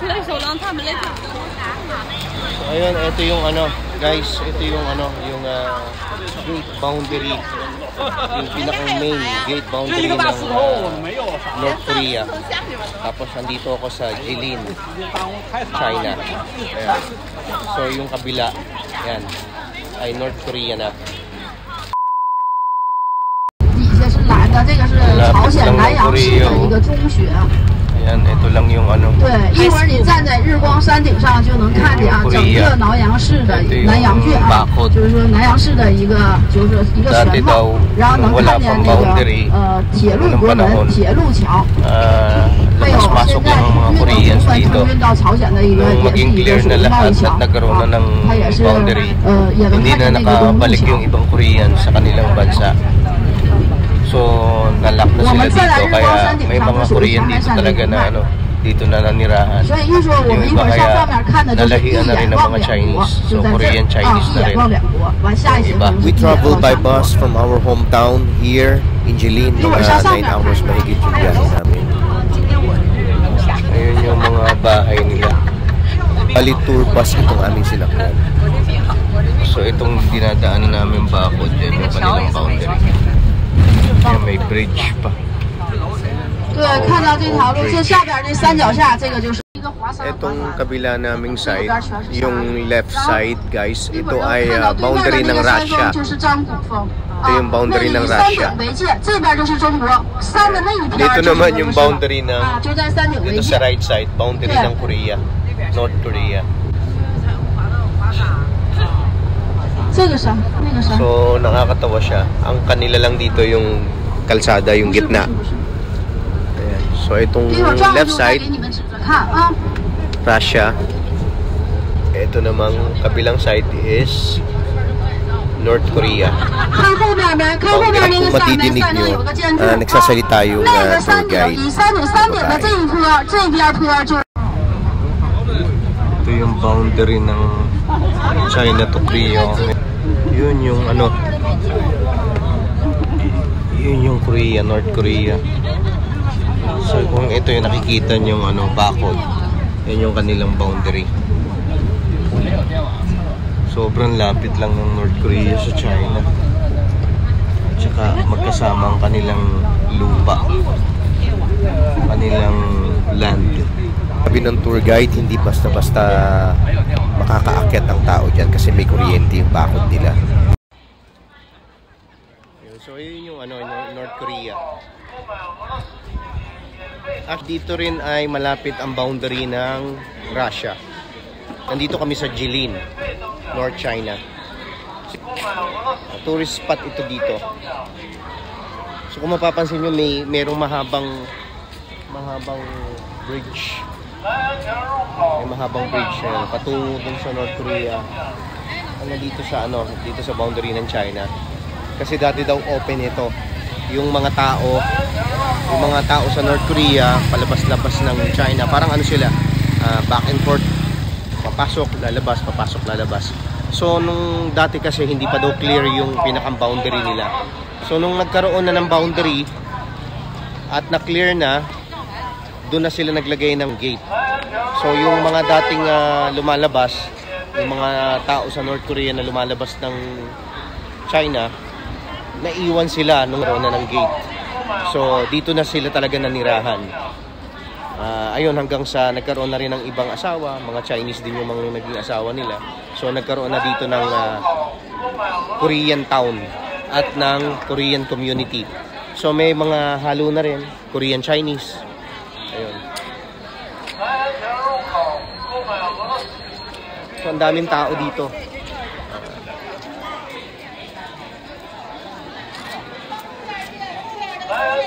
So ayun, ito yung ano, guys, ito yung ano, yung gate boundary, yung pinakang main gate boundary ng North Korea. Tapos nandito ako sa Jilin, China. Ayan. So yung kabila, yan, ay North Korea na. 这个是朝鲜南阳市的一个中学。 Ayan, ito lang yung ano. 对，一会儿你站在日光山顶上就能看见啊，整个南阳市的南阳郡啊，就是说南阳市的一个全貌，然后能看见那个铁路国门、铁路桥，还有现在运到部分承运到朝鲜的一个也是一个属于贸易桥啊，它也是也能看见那个公路桥。 So, nalak na sila dito, kaya may mga Korean dito talaga na ano, dito na nanirahan. Yung iba kaya nalahian na rin ng mga Chinese. So, Korean Chinese na rin. Diba? We travel by bus from our hometown here in Jilin. Mga 9 hours mahigit yung biyahe namin. Ayun yung mga bahay nila. Bali tour bus itong aming sinakyan. So, itong dinadaanan namin bakod dyan, yung kanilang boundary. Yan, may bridge pa. 对，看到这条路，这下边这山脚下，这个就是一个华山。 Itong kabila naming side, yung left side, guys, ito ay boundary ng Russia. Ito yung boundary ng Russia. Dito naman yung boundary ng, dito sa right side, boundary ng Korea, North Korea. So, nakakatawa siya. Ang kanila lang dito yung kalsada, yung gitna. Ayan. So, itong left side, Russia. Ito namang kabilang side is North Korea. Kung matidinig nyo, nagsasalita yung tour guide. Ito yung boundary ng China to Korea. Yun yung ano, yun yung Korea, North Korea. So kung ito yung nakikita yung ano, bakod, yun yung kanilang boundary. Sobrang lapit lang ng North Korea sa China. Tsaka magkasama ang kanilang lupa, kanilang land. Sabi ng tour guide, hindi basta-basta makakaakyat ang tao dyan kasi may kuryente yung bakod nila. So yun yung ano, North Korea. At dito rin ay malapit ang boundary ng Russia. Nandito kami sa Jilin, North China. Tourist spot ito dito. So kung mapapansin nyo, merong mahabang bridge. May mahabang bridge yan, patungo dun sa North Korea. Ano dito sa ano, dito sa boundary ng China. Kasi dati daw open ito. Yung mga tao sa North Korea, palabas-labas ng China, parang ano sila, back and forth, papasok, lalabas, papasok, lalabas. So nung dati kasi hindi pa daw clear yung pinakang boundary nila. So nung nagkaroon na ng boundary at na-clear na, doon na sila naglagay ng gate. So yung mga dating lumalabas, yung mga tao sa North Korea na lumalabas ng China, naiwan sila nung naroon na ng gate. So dito na sila talaga nanirahan. Ayun, hanggang sa nagkaroon na rin ng ibang asawa, mga Chinese din yung mga naging asawa nila. So nagkaroon na dito ng Korean town at ng Korean community. So may mga halo na rin, Korean Chinese. Ayun. So ang daming tao dito.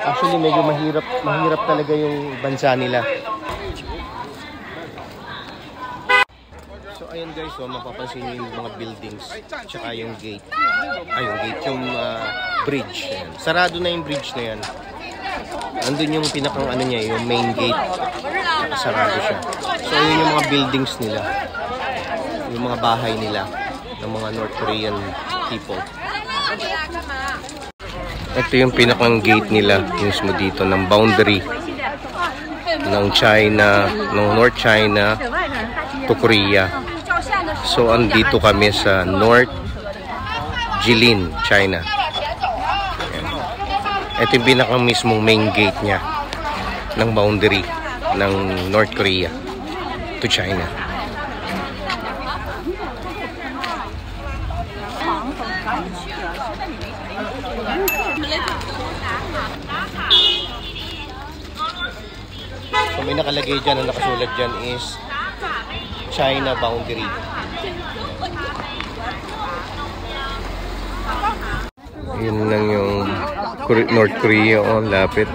Actually medyo mahirap talaga yung bansa nila. So ayun guys, so mapapansin niyo yung mga buildings tsaka yung gate. Yung bridge. Ayan. Sarado na yung bridge na yan. Andun yung pinakang ano niya, yung main gate. Sarado siya. So yun yung mga buildings nila. Yung mga bahay nila ng mga North Korean people. Ito yung pinakang gate nila mismo dito ng boundary ng China, ng North China to Korea. So andito kami sa North Jilin, China. Ayan. Ito yung pinaka mismong main gate niya ng boundary ng North Korea to China. So may nakalagay dyan, ang nakasulat dyan is China boundary. Yun lang yung North Korea, oh, lapit.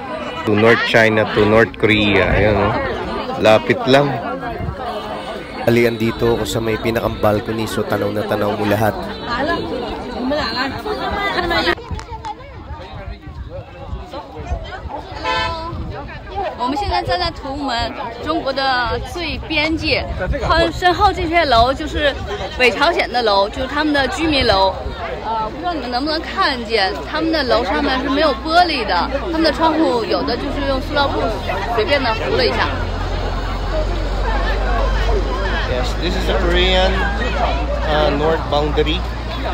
To North China to North Korea. Ayan, oh. Lapit lang. Alian dito ako sa may pinakang balcony, so tanaw na tanaw mo lahat. 我们现在站在图门，中国的最边界。身后这些楼就是北朝鲜的楼，就是他们的居民楼。不知道你们能不能看见，他们的楼上面是没有玻璃的，他们的窗户有的就是用塑料布随便的糊了一下。Yes, this is the Korean north boundary,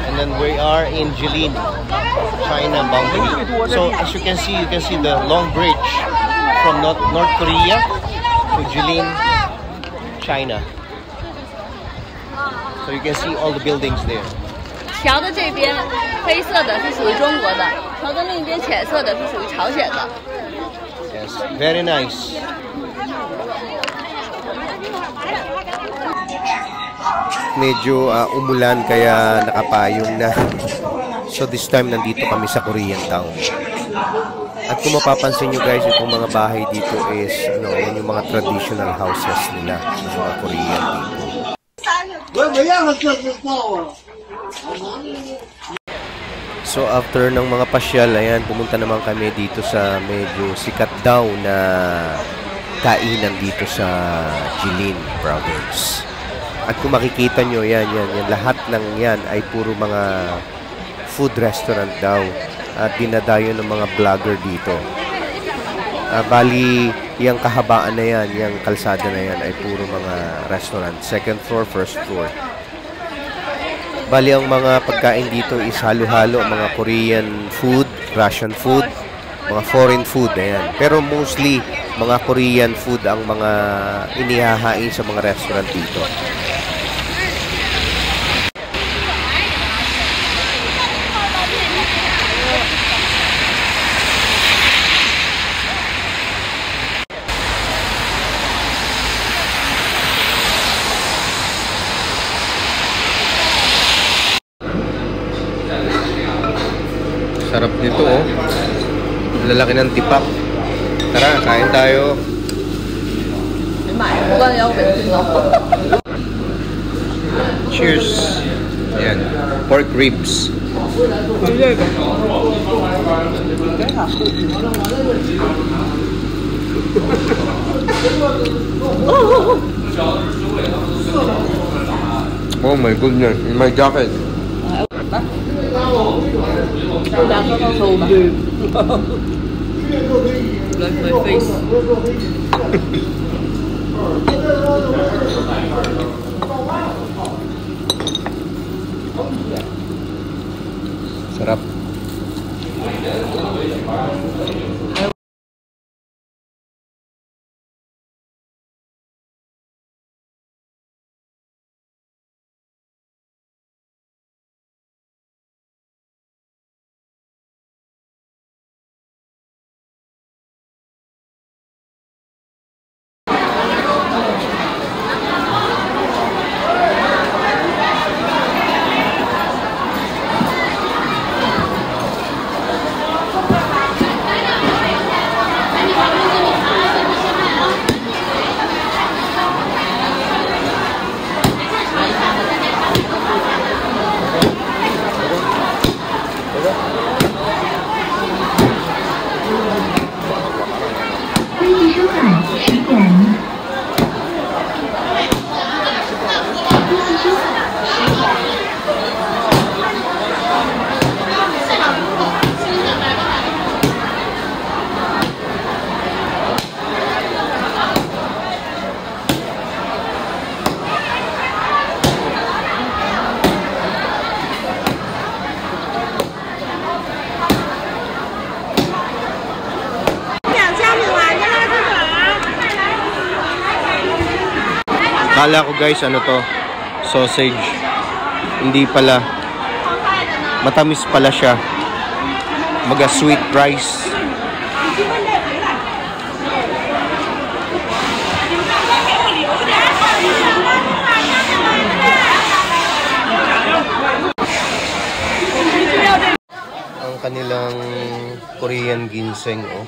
and then we are in Jilin, China boundary. So as you can see the long bridge from North Korea to Jilin, China. So you can see all the buildings there. 桥的这边黑色的是属于中国的，桥的另一边浅色的是属于朝鲜的。Yes, very nice. Medyo umulan kaya nakapayong na. So this time nandito kami sa Korean town. At kung mapapansin nyo guys, itong mga bahay dito is yan yung mga traditional houses nila ng mga Korean people. So after ng mga pasyal, ayan, pumunta naman kami dito sa medyo sikat daw na kainan dito sa Jilin province. At kung makikita nyo, yan, lahat ng yan ay puro mga food restaurant daw. At dinadayo ng mga vlogger dito. Bali, yung kahabaan na yan, yung kalsada na yan ay puro mga restaurant. Second floor, first floor. Bali, ang mga pagkain dito is halo-halo, mga Korean food, Russian food, mga foreign food, ayan. Pero mostly, mga Korean food ang mga inihahain sa mga restaurant dito. Sarap nito, oh. Lalaki ng tipak. Tara, kain tayo. Cheers. Ayan, pork ribs. Oh my goodness, in my jacket. So good. Like my face. Sarap. Kala ko guys, ano to? Sausage. Hindi pala. Matamis pala siya. Maga sweet rice. Ang kanilang Korean ginseng, oh.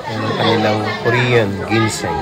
Yan ang kanilang Korean ginseng.